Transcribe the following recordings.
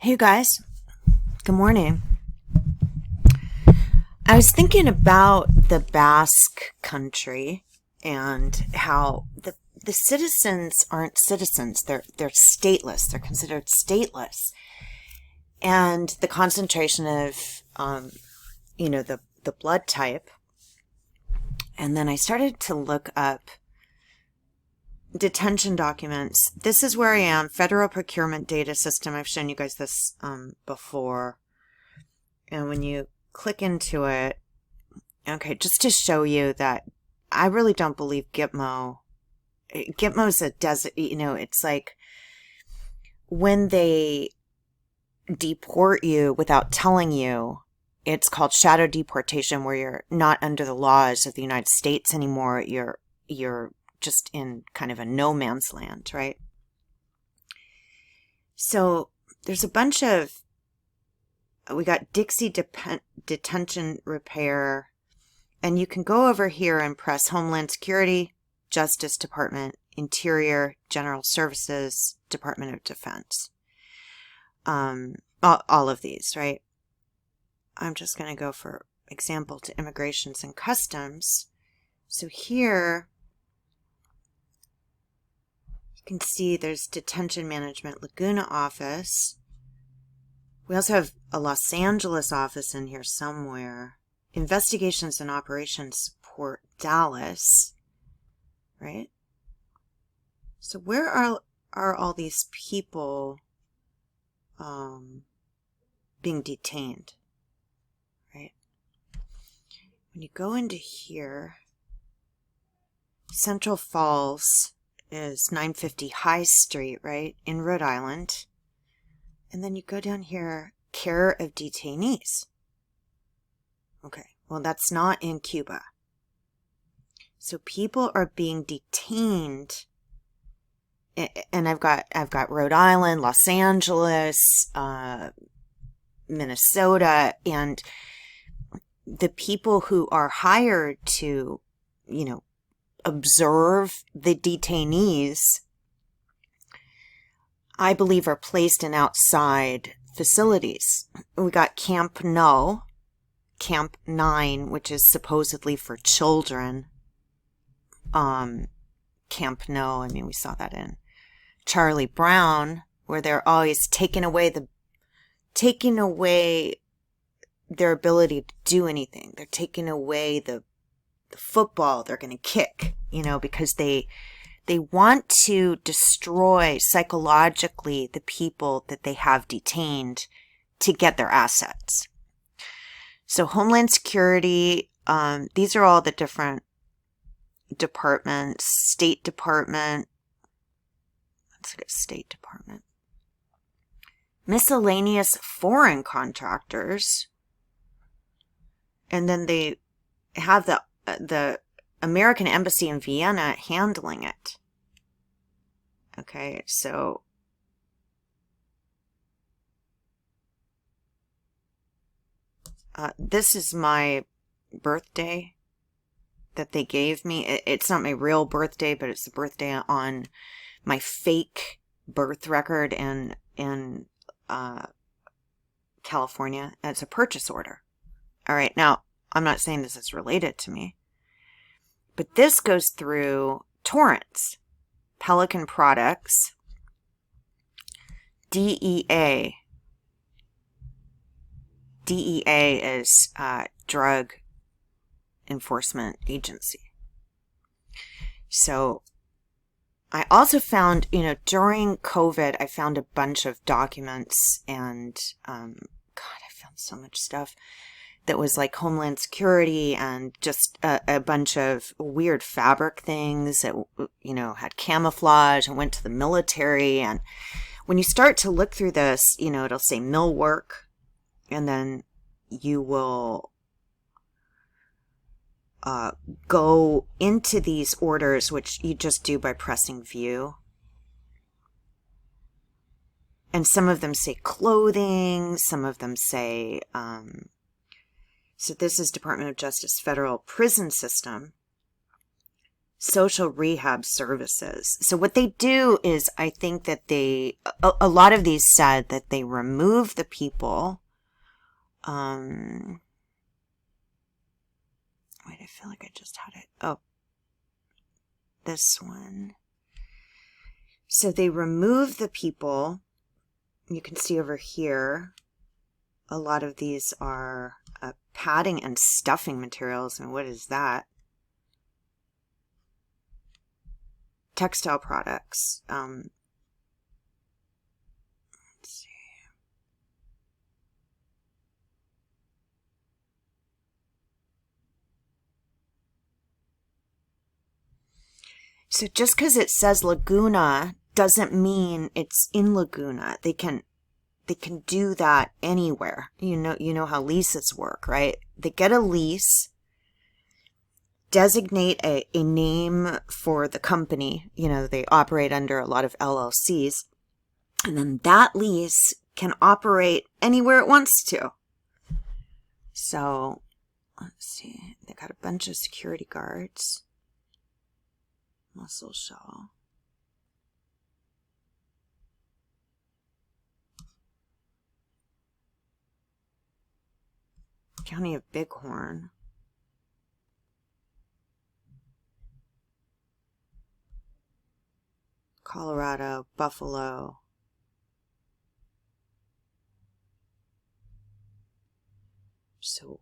Hey guys, good morning. I was thinking about the Basque country and how the citizens aren't citizens. They're stateless. They're considered stateless. And the concentration of the blood type. And then I started to look up detention documents. This is where I am, Federal Procurement Data System. I've shown you guys this before. And when you click into it, okay, just to show you that I really don't believe Gitmo. Gitmo's a desert, it's like when they deport you without telling you, it's called shadow deportation, where you're not under the laws of the United States anymore. You're just in kind of a no man's land, right? So there's a bunch of, we got Dixie Detention Repair, and you can go over here and press Homeland Security, Justice Department, Interior, General Services, Department of Defense. All of these, right? I'm just going to go, for example, to Immigrations and Customs. So here, you can see there's Detention Management Laguna Office. We also have a Los Angeles office in here somewhere. Investigations and Operations Support Dallas, right? So where are all these people being detained, right? When you go into here, Central Falls is 950 High Street, right, in Rhode Island. And then you go down here, Care of Detainees. Okay, well, that's not in Cuba. So people are being detained, and I've got Rhode Island, Los Angeles, Minnesota, and the people who are hired to, observe the detainees, I believe, are placed in outside facilities. We got Camp No, Camp 9, which is supposedly for children. Camp No, we saw that in Charlie Brown, where they're always taking away their ability to do anything. They're taking away the football they're going to kick, because they want to destroy psychologically the people that they have detained to get their assets. So Homeland Security, these are all the different departments. State Department. Let's look at State Department. Miscellaneous foreign contractors. And then they have the American Embassy in Vienna handling it. Okay, so this is my birthday that they gave me. It's not my real birthday, but it's the birthday on my fake birth record in California. It's a purchase order. All right, now, I'm not saying this is related to me, but this goes through Torrance, Pelican Products, DEA. DEA is Drug Enforcement Agency. So I also found, during COVID, I found a bunch of documents, and I found so much stuff that was like Homeland Security, and just a bunch of weird fabric things that, had camouflage and went to the military. And when you start to look through this, it'll say mill work, and then you will go into these orders, which you just do by pressing view. And some of them say clothing, some of them say, so this is Department of Justice Federal Prison System. social rehab services. So what they do is, I think that a lot of these said that they remove the people. Wait, I feel like I just had it. Oh, this one. So they remove the people. You can see over here, a lot of these are padding and stuffing materials. And what is that? Textile products. Let's see. So just because it says Laguna doesn't mean it's in Laguna. They can do that anywhere. You know how leases work, right? They get a lease, designate a name for the company. They operate under a lot of LLCs. And then that lease can operate anywhere it wants to. So, let's see. They got a bunch of security guards. Muscle shawl. County of Bighorn. Colorado, Buffalo. So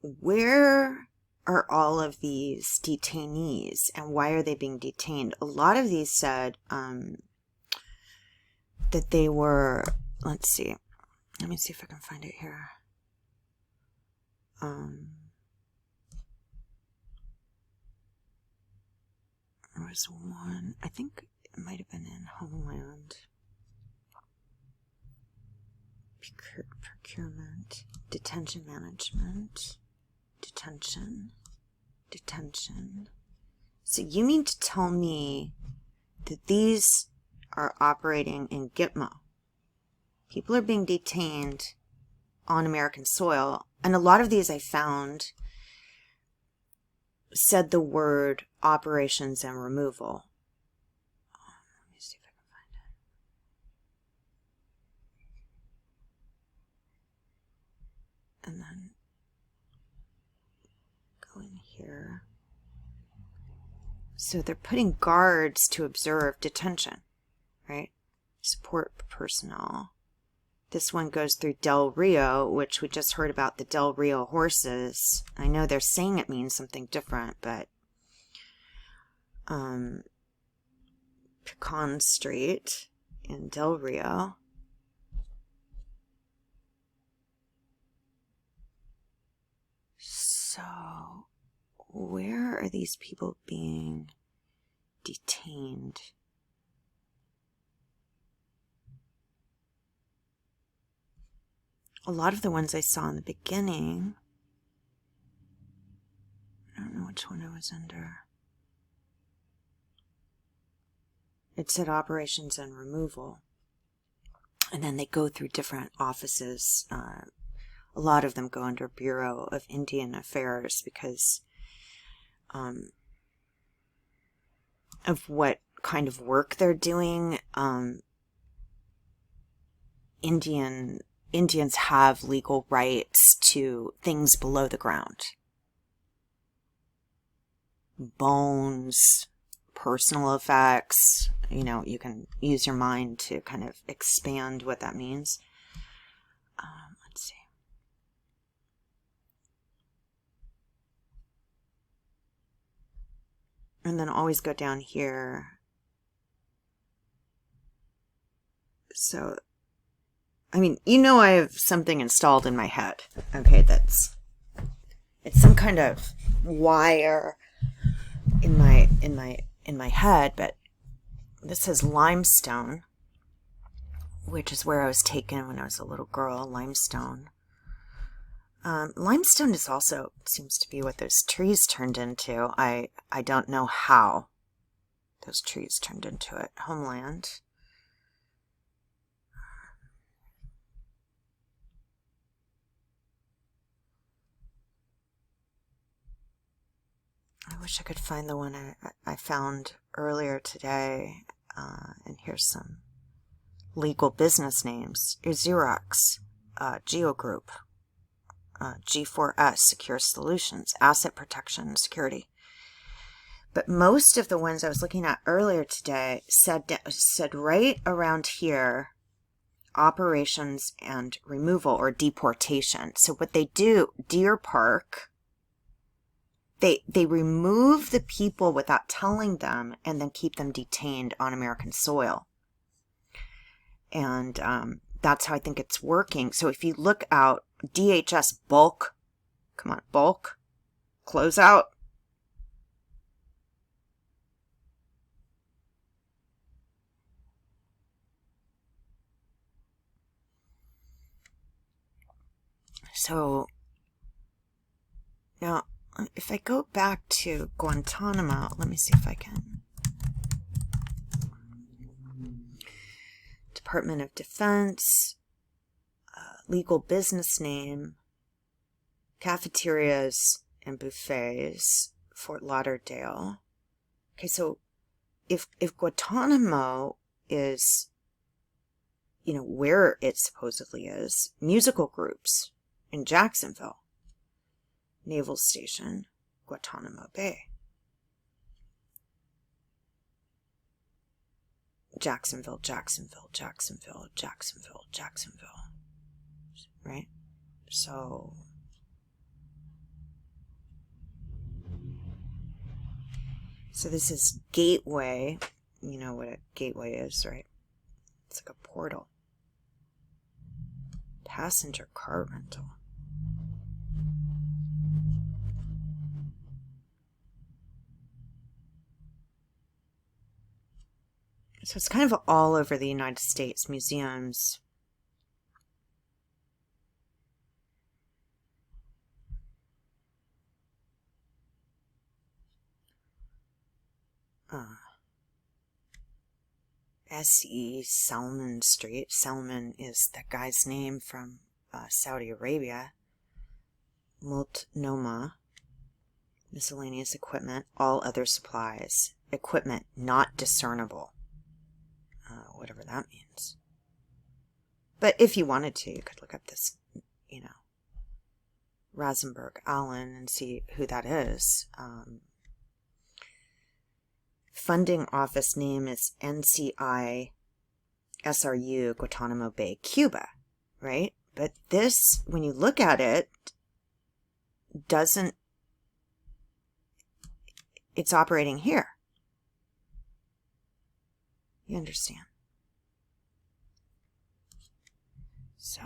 where are all of these detainees and why are they being detained? A lot of these said that they were, let's see. Let me see if I can find it here. There was one, I think it might have been in Homeland. Procurement, detention management, detention. So you mean to tell me that these are operating in Gitmo? People are being detained on American soil, and a lot of these I found said the word operations and removal. Let me see if I can find it. And then go in here. So they're putting guards to observe detention, right? Support personnel. This one goes through Del Rio, which we just heard about the Del Rio horses. I know they're saying it means something different, but Pecan Street in Del Rio. So where are these people being detained? A lot of the ones I saw in the beginning, I don't know which one I was under. It said operations and removal. And then they go through different offices. A lot of them go under Bureau of Indian Affairs because of what kind of work they're doing. Indians have legal rights to things below the ground. Bones, personal effects, you can use your mind to kind of expand what that means. Let's see. And then always go down here. So, I mean, I have something installed in my head. Okay, it's some kind of wire in my head, but this says limestone, which is where I was taken when I was a little girl. Limestone. Limestone is also seems to be what those trees turned into. I don't know how those trees turned into it. Homeland. I wish I could find the one I found earlier today. And here's some legal business names. Xerox, Geo Group, G4S, Secure Solutions, Asset Protection and Security. But most of the ones I was looking at earlier today said right around here, operations and removal or deportation. So what they do, Deer Park, they remove the people without telling them and then keep them detained on American soil. And that's how I think it's working. So if you look out, DHS bulk, come on, bulk, close out. So now, if I go back to Guantanamo, let me see if I can. Department of Defense, legal business name, cafeterias and buffets, Fort Lauderdale. Okay, so if Guantanamo is, you know, where it supposedly is, musical groups in Jacksonville, Naval Station, Guantanamo Bay. Jacksonville, Jacksonville, Jacksonville, Jacksonville, Jacksonville. Right? So this is gateway. You know what a gateway is, right? It's like a portal. Passenger car rental. So it's kind of all over the United States, museums. S.E. Salman Street. Salman is that guy's name from Saudi Arabia. Multnomah. Miscellaneous equipment. All other supplies. Equipment not discernible. Whatever that means. But if you wanted to, you could look up this, you know, Rosenberg Allen and see who that is. Funding office name is NCI SRU Guantanamo Bay, Cuba, right? But this, when you look at it, it's operating here. You understand? So.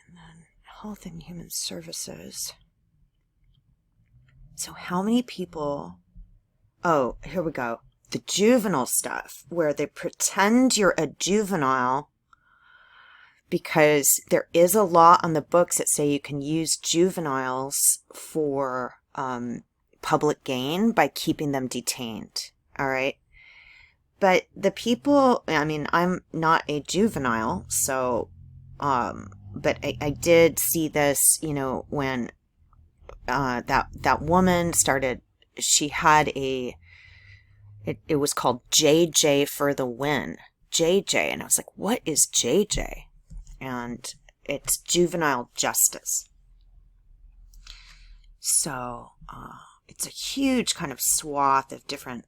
And then Health and Human Services. So how many people... Oh, here we go. The juvenile stuff, where they pretend you're a juvenile because there is a law on the books that say you can use juveniles for public gain by keeping them detained. All right. But the people, I mean, I'm not a juvenile, so, but I did see this, you know, when that woman started, she had it was called JJ for the win. JJ. And I was like, what is JJ? And it's juvenile justice. So it's a huge kind of swath of different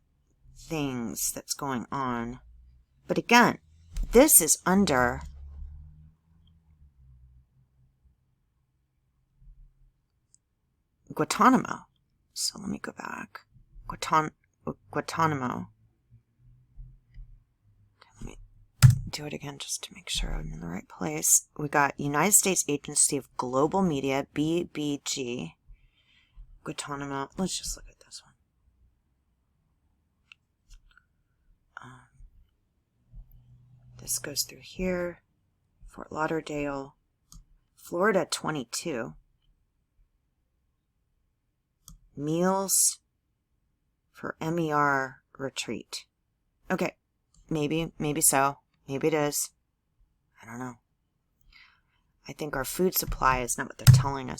things that's going on. But again, this is under Guantanamo. So let me go back. Guantanamo. Do it again just to make sure I'm in the right place. We got United States Agency of Global Media, BBG, Guantanamo. Let's just look at this one. This goes through here. Fort Lauderdale, Florida 22. Meals for MER retreat. Okay, maybe so. Maybe it is. I don't know. I think our food supply is not what they're telling us